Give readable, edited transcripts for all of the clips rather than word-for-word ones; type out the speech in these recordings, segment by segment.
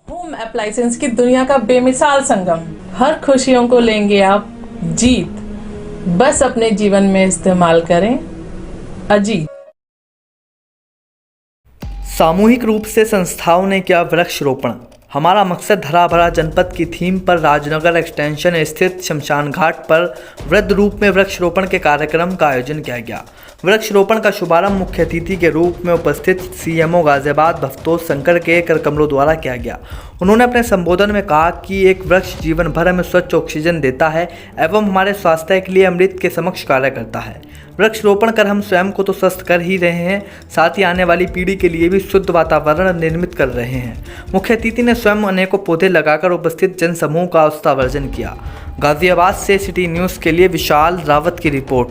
Home appliances की दुनिया का बेमिसाल संगम। हर खुशियों को लेंगे आप जीत। बस अपने जीवन में इस्तेमाल करें अजीत। सामूहिक रूप से संस्थाओं ने किया वृक्षारोपण। हमारा मकसद हरा भरा जनपद की थीम पर राजनगर एक्सटेंशन स्थित शमशान घाट पर वृहद रूप में वृक्षारोपण के कार्यक्रम का आयोजन किया गया। वृक्षारोपण का शुभारंभ मुख्य अतिथि के रूप में उपस्थित सीएमओ गाजियाबाद भवतोष शंकर के करकमलों द्वारा किया गया। उन्होंने अपने संबोधन में कहा कि एक वृक्ष जीवन भर हमें स्वच्छ ऑक्सीजन देता है एवं हमारे स्वास्थ्य के लिए अमृत के समक्ष कार्य करता है। वृक्षारोपण कर हम स्वयं को तो स्वस्थ कर ही रहे हैं, साथ ही आने वाली पीढ़ी के लिए भी शुद्ध वातावरण निर्मित कर रहे हैं। मुख्य अतिथि ने स्वयं अनेकों पौधे लगाकर उपस्थित जनसमूह का उत्साहवर्धन किया। गाजियाबाद से सिटी न्यूज़ के लिए विशाल रावत की रिपोर्ट।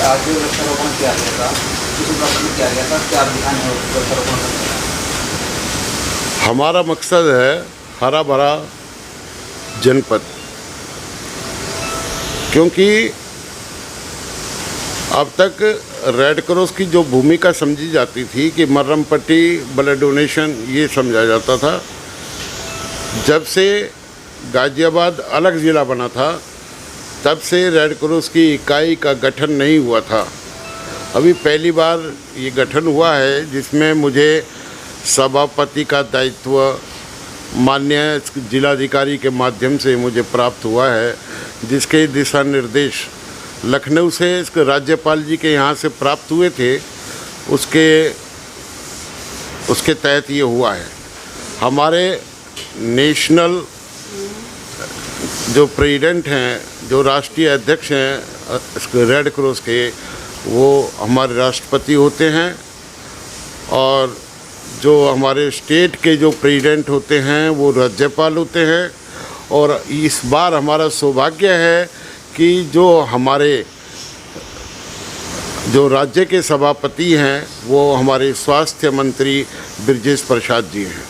आज जो वृक्षारोपण किया गया था, किस उपलक्ष्य में किया गया था, क्या अभियान है वृक्षारोपण करने का? हमारा मकसद है हरा भरा जनपद, क्योंकि अब तक रेड क्रॉस की जो भूमिका समझी जाती थी कि मर्रम पट्टी, ब्लड डोनेशन, ये समझा जाता था। जब से गाजियाबाद अलग ज़िला बना था तब से रेड क्रॉस की इकाई का गठन नहीं हुआ था। अभी पहली बार ये गठन हुआ है, जिसमें मुझे सभापति का दायित्व माननीय जिलाधिकारी के माध्यम से मुझे प्राप्त हुआ है, जिसके दिशा निर्देश लखनऊ से राज्यपाल जी के यहाँ से प्राप्त हुए थे। उसके तहत ये हुआ है। हमारे नेशनल जो प्रेसिडेंट हैं, जो राष्ट्रीय अध्यक्ष हैं रेड क्रॉस के, वो हमारे राष्ट्रपति होते हैं, और जो हमारे स्टेट के जो प्रेसिडेंट होते हैं वो राज्यपाल होते हैं। और इस बार हमारा सौभाग्य है कि जो हमारे जो राज्य के सभापति हैं वो हमारे स्वास्थ्य मंत्री ब्रजेश प्रसाद जी हैं,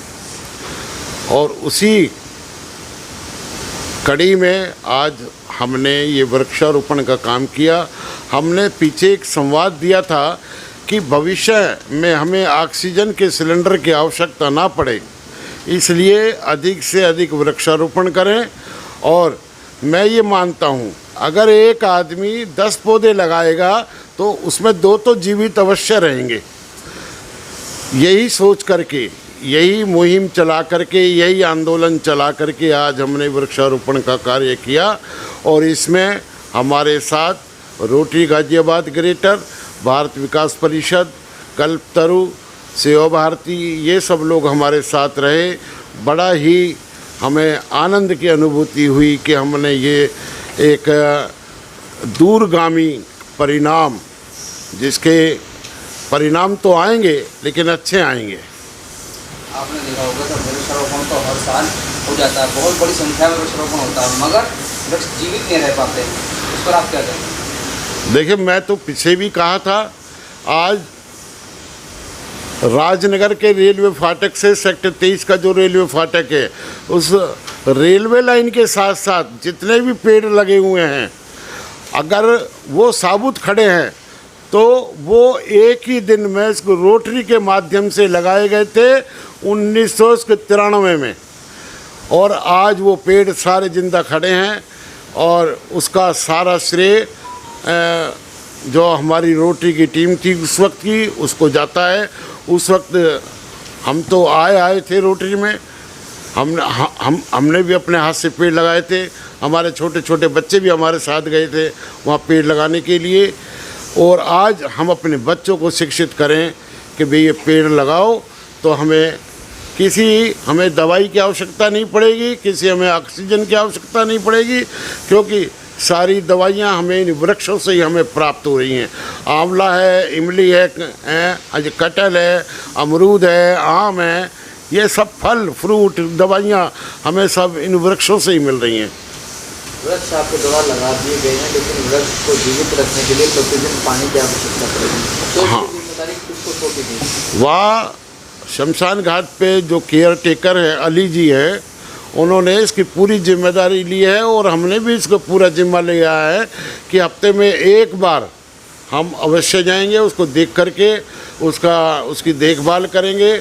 और उसी कड़ी में आज हमने ये वृक्षारोपण का काम किया। हमने पीछे एक संवाद दिया था कि भविष्य में हमें ऑक्सीजन के सिलेंडर की आवश्यकता ना पड़े, इसलिए अधिक से अधिक वृक्षारोपण करें। और मैं ये मानता हूँ, अगर एक आदमी 10 पौधे लगाएगा तो उसमें 2 तो जीवित अवश्य रहेंगे। यही सोच करके, यही मुहिम चला करके, यही आंदोलन चला करके आज हमने वृक्षारोपण का कार्य किया। और इसमें हमारे साथ रोटरी गाजियाबाद ग्रेटर, भारत विकास परिषद, कल्पतरु, सेवा भारती, ये सब लोग हमारे साथ रहे। बड़ा ही हमें आनंद की अनुभूति हुई कि हमने ये एक दूरगामी परिणाम, जिसके परिणाम तो आएंगे लेकिन अच्छे आएंगे। आपने देखा होगा कि वृक्षारोपण तो हर साल हो जाता है, बहुत बड़ी संख्या में वृक्षारोपण होता है, मगर वृक्ष जीवित नहीं रह पाते। इस पर आप क्या कहेंगे? देखिए, मैं तो पीछे भी कहा था, आज राजनगर के रेलवे फाटक से सेक्टर 23 का जो रेलवे फाटक है, उस रेलवे लाइन के साथ साथ जितने भी पेड़ लगे हुए हैं, अगर वो साबुत खड़े हैं तो वो एक ही दिन में इसको रोटरी के माध्यम से लगाए गए थे 1993 में, और आज वो पेड़ सारे जिंदा खड़े हैं। और उसका सारा श्रेय जो हमारी रोटरी की टीम थी उस वक्त की, उसको जाता है। उस वक्त हम तो आए थे रोटरी में, हमने भी अपने हाथ से पेड़ लगाए थे। हमारे छोटे छोटे बच्चे भी हमारे साथ गए थे वहाँ पेड़ लगाने के लिए। और आज हम अपने बच्चों को शिक्षित करें कि भाई ये पेड़ लगाओ, तो हमें दवाई की आवश्यकता नहीं पड़ेगी, हमें ऑक्सीजन की आवश्यकता नहीं पड़ेगी, क्योंकि सारी दवाइयाँ हमें इन वृक्षों से ही हमें प्राप्त हो रही हैं। आंवला है, इमली है, कटहल है, अमरूद है, आम है, ये सब फल फ्रूट दवाइयाँ हमें सब इन वृक्षों से ही मिल रही हैं। वृक्ष आपके द्वारा लगा दिए गए हैं, लेकिन वृक्ष को जीवित रखने के लिए प्रतिदिन पानी की आवश्यकता पड़ेगी, तो हाँ, जिम्मेदारी किसको सौंपी गई? वहाँ शमशान घाट पे जो केयर टेकर है अली जी है, उन्होंने इसकी पूरी जिम्मेदारी ली है, और हमने भी इसको पूरा जिम्मा लिया है कि हफ्ते में एक बार हम अवश्य जाएंगे, उसको देख करके उसकी देखभाल करेंगे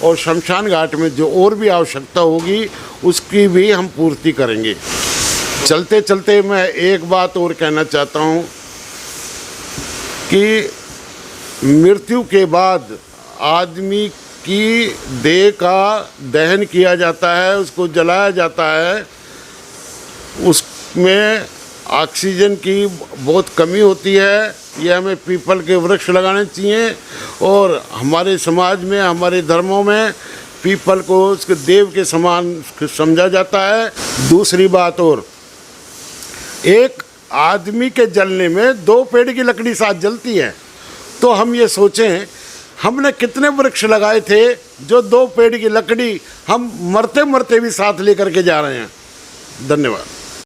और शमशान घाट में जो और भी आवश्यकता होगी उसकी भी हम पूर्ति करेंगे। चलते चलते मैं एक बात और कहना चाहता हूँ कि मृत्यु के बाद आदमी की देह का दहन किया जाता है, उसको जलाया जाता है, उसमें ऑक्सीजन की बहुत कमी होती है। ये हमें पीपल के वृक्ष लगाने चाहिए और हमारे समाज में, हमारे धर्मों में पीपल को उसके देव के समान समझा जाता है। दूसरी बात और, एक आदमी के जलने में 2 पेड़ की लकड़ी साथ जलती है, तो हम ये सोचें हमने कितने वृक्ष लगाए थे जो 2 पेड़ की लकड़ी हम मरते मरते भी साथ लेकर के जा रहे हैं। धन्यवाद।